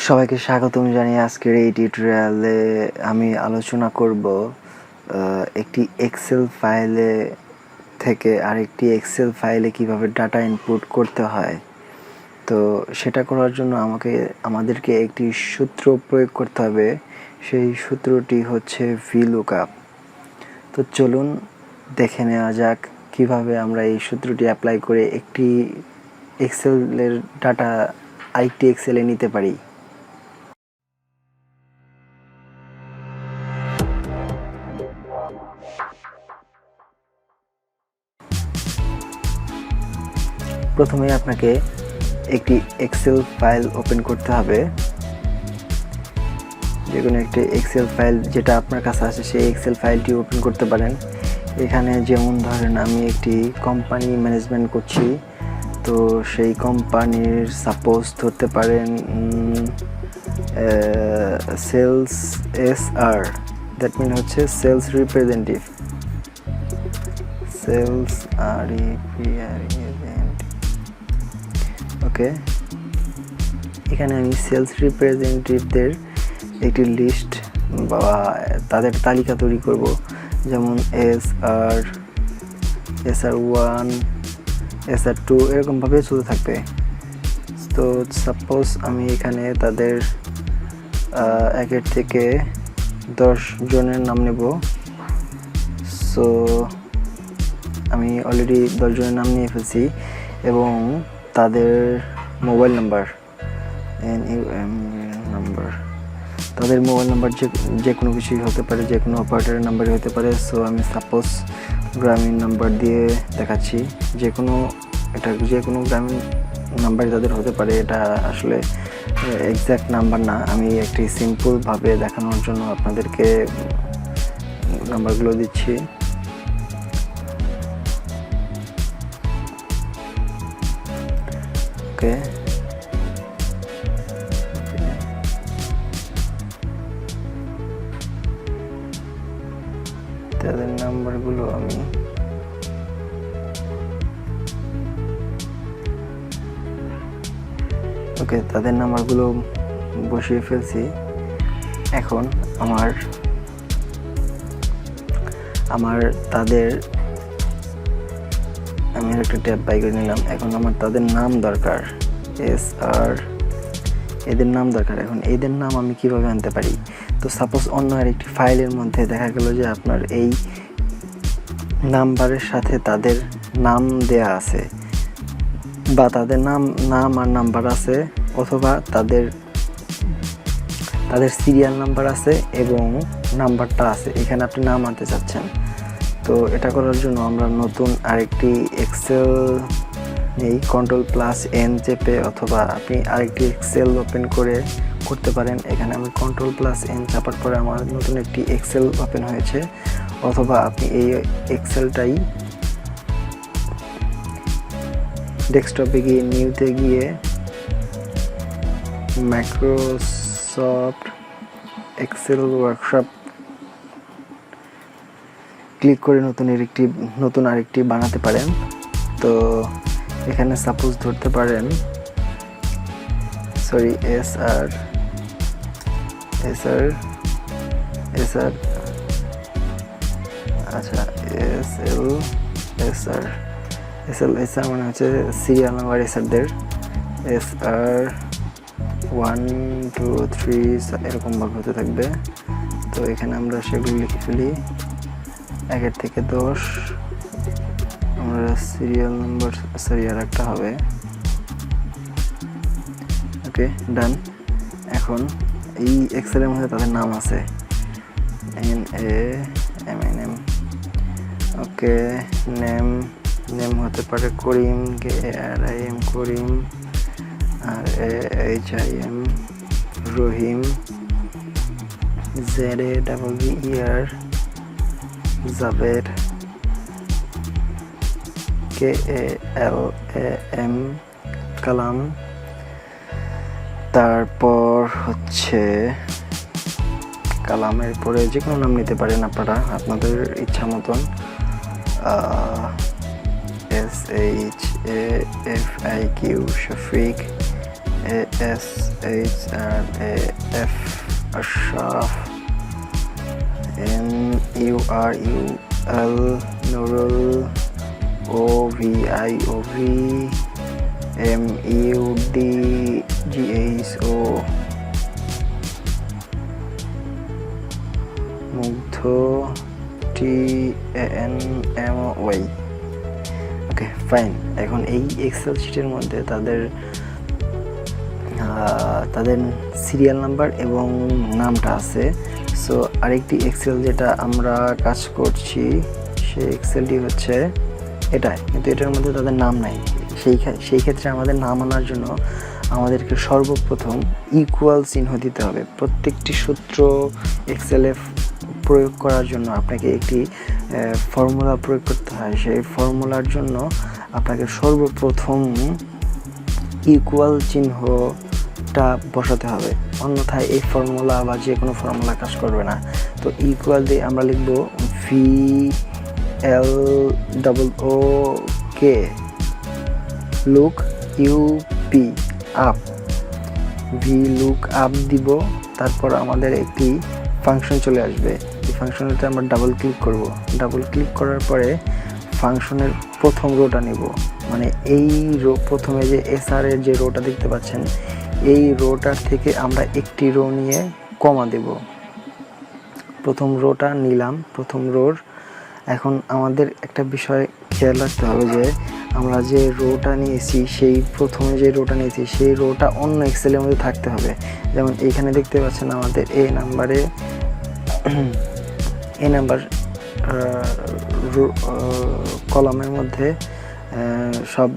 সবাইকে স্বাগতম জানিয়ে আজকের এই টিউটোরিয়ালে আমি আলোচনা করব একটি এক্সেল ফাইলে থেকে আরেকটি এক্সেল ফাইলে কিভাবে ডাটা ইনপুট করতে হয়। তো সেটা করার জন্য আমাদেরকে একটি সূত্র প্রয়োগ করতে হবে। সেই সূত্রটি হচ্ছে VLOOKUP। তো চলুন দেখে নেওয়া যাক কিভাবে আমরা এই সূত্রটি অ্যাপ্লাই করে একটি এক্সেলের ডাটা আরেকটি এক্সেলে নিতে পারি। প্রথমে আপনাকে একটি এক্সেল ফাইল ওপেন করতে হবে। যে কোনো একটি এক্সেল ফাইল যেটা আপনার কাছে আছে সেই এক্সেল ফাইলটি ওপেন করতে পারেন। এখানে যেমন ধরেন আমি একটি কোম্পানি ম্যানেজমেন্ট করছি, তো সেই কোম্পানির সাপোজ ধরতে পারেন সেলস SR, দ্যাট মিন হচ্ছে সেলস রিপ্রেজেন্টেটিভ, সেলস ওকে। এখানে আমি সেলস রিপ্রেজেন্টেটিভদের একটি লিস্ট বা তাদের তালিকা তৈরি করব, যেমন SR1 SR2 এরকমভাবে চলতে থাকবে। তো সাপোজ আমি এখানে তাদের 1 থেকে 10 জনের নাম নেব। সো আমি অলরেডি 10 জনের নাম নিয়ে ফেলছি এবং তাদের মোবাইল নাম্বার তাদের মোবাইল নাম্বার যে কোনো কিছুই হতে পারে, যে কোনো অপারেটরের নাম্বারই হতে পারে। সো আমি সাপোজ গ্রামীণ নাম্বার দিয়ে দেখাচ্ছি, যে কোনো গ্রামীণ নাম্বার তাদের হতে পারে। এটা আসলে এক্স্যাক্ট নাম্বার না, আমি একটি সিম্পলভাবে দেখানোর জন্য আপনাদেরকে নাম্বারগুলো দিচ্ছি। ওকে, তাদের নাম্বারগুলো আমি তাদের নাম্বারগুলো বসিয়ে ফেলছি। এখন আমার তাদের আমি একটা ট্যাব বাই করে নিলাম। এখন আমার তাদের নাম দরকার, SR, এদের নাম দরকার। এখন এদের নাম আমি কিভাবে আনতে পারি? তো সাপোজ অন্য আরেকটি ফাইলের মধ্যে দেখা গেল যে আপনার এই নাম্বারের সাথে তাদের নাম দেয়া আছে, বা তাদের নাম আর নাম্বার আছে, অথবা তাদের সিরিয়াল নাম্বার আছে এবং নাম্বারটা আছে। এখানে আপনি নাম আনতে চাচ্ছেন। তো এটা করার জন্য আমরা নতুন আরেকটি এক্সেল নেই, Ctrl+N চেপে, অথবা আপনি আরেকটি এক্সেল ওপেন করতে পারেন। এখানে আমি Ctrl+N চাপার পরে আমার নতুন একটি এক্সেল ওপেন হয়েছে। অথবা আপনি এই এক্সেলটাই ডেস্কটপে গিয়ে নিউতে গিয়ে মাইক্রোসফট এক্সেল ওয়ার্কশপ ক্লিক করে নতুন আরেকটি বানাতে পারেন। তো এখানে সাপোজ ধরতে পারেন SR আচ্ছা, SR মানে হচ্ছে সিরিয়াল নাম্বার SRদের, SR1 2 3 এরকম ভাবে হতে থাকবে। তো এখানে আমরা সেগুলো লিখে ফেলি 1 থেকে 10। আমরা সিরিয়াল নাম্বার আর একটা হবে। ওকে, ডান। এখন এই এক্সেলের মধ্যে তাদের নাম আছে, NAMNM। ওকে, নেম হতে পারে করিম, KRIM করিম, আর HIM রহিম, ZAWER জাবের, KALAM কালাম। তারপর হচ্ছে কালামের পরে যে কোনো নাম নিতে পারেন আপনারা আপনাদের ইচ্ছা মতন। SHAFIQ Shafiq, ASHRAF Ashraf, NURUL Nurul, OVIOV, MUDGHO মুগ্ধ, TANMY। Okay fine. এখন এই এক্সেল শিটের মধ্যে তাদের সিরিয়াল নাম্বার এবং নামটা আছে। সো আরেকটি এক্সেল যেটা আমরা কাজ করছি সেই এক্সেলটি হচ্ছে এটা, কিন্তু এটার মধ্যে তাদের নাম নাই। সেই ক্ষেত্রে আমাদের নাম আনার জন্য আমাদেরকে সর্বপ্রথম ইকুয়াল চিহ্ন দিতে হবে। প্রত্যেকটি সূত্র এক্সেলে প্রয়োগ করার জন্য আপনাকে একটি ফর্মুলা প্রয়োগ করতে হয়। সেই ফর্মুলার জন্য আপনাকে সর্বপ্রথম ইকুয়াল চিহ্নটা বসাতে হবে, অন্যথায় এই ফর্মুলা বা যে কোনো ফর্মুলা কাজ করবে না। তো ইকুয়াল দিয়ে আমরা লিখব VLOOK look UP up, VLOOKUP দিব। তারপর আমাদের একটি ফাংশন চলে আসবে। এই ফাংশনটাতে আমরা ডাবল ক্লিক করব। ডাবল ক্লিক করার পরে ফাংশনের প্রথম রোটা নেব, মানে এই রো প্রথমে যে SR এর যে রোটা দেখতে পাচ্ছেন, এই রোটার থেকে আমরা একটি রো নিয়ে কমা দেব। প্রথম রোটা নিলাম, প্রথম রোর। এখন আমাদের একটা বিষয় খেয়াল রাখতে হবে যে আমরা যে রোটা নিয়েছি, সেই প্রথমে যে রোটা নিয়েছি সেই রোটা অন্য এক্সেলের মধ্যে থাকতে হবে। যেমন এইখানে দেখতে পাচ্ছেন আমাদের এ নাম্বার কলামের মধ্যে সব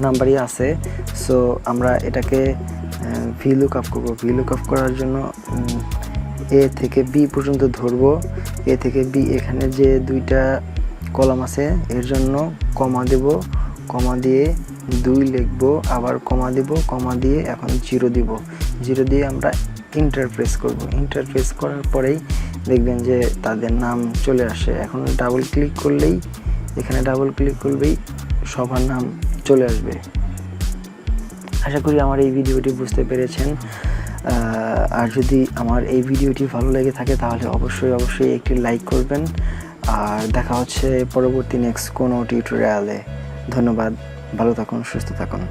নাম্বারই আছে। সো আমরা এটাকে VLOOKUP করব। VLOOKUP করার জন্য এ থেকে বি পর্যন্ত ধরবো। এ থেকে বি এখানে যে দুইটা কলাম আছে এর জন্য কমা দেব, কমা দিয়ে 2 লিখব, আবার কমা দেব, কমা দিয়ে এখন 0 দিব। 0 দিয়ে আমরা ইন্টার প্রেস করব। ইন্টার প্রেস করার পরেই দেখবেন যে তাদের নাম চলে আসে। এখন ডাবল ক্লিক করলেই, এখানে ডাবল ক্লিক করলেই সবার নাম চলে আসবে। আশা করি আমার এই ভিডিওটি বুঝতে পেরেছেন। আর যদি আমার এই ভিডিওটি ভালো লেগে থাকে তাহলে অবশ্যই একটি লাইক করবেন। আর দেখা হচ্ছে পরবর্তী নেক্সট কোনো টিউটোরিয়ালে। ধন্যবাদ, ভালো থাকুন, সুস্থ থাকুন।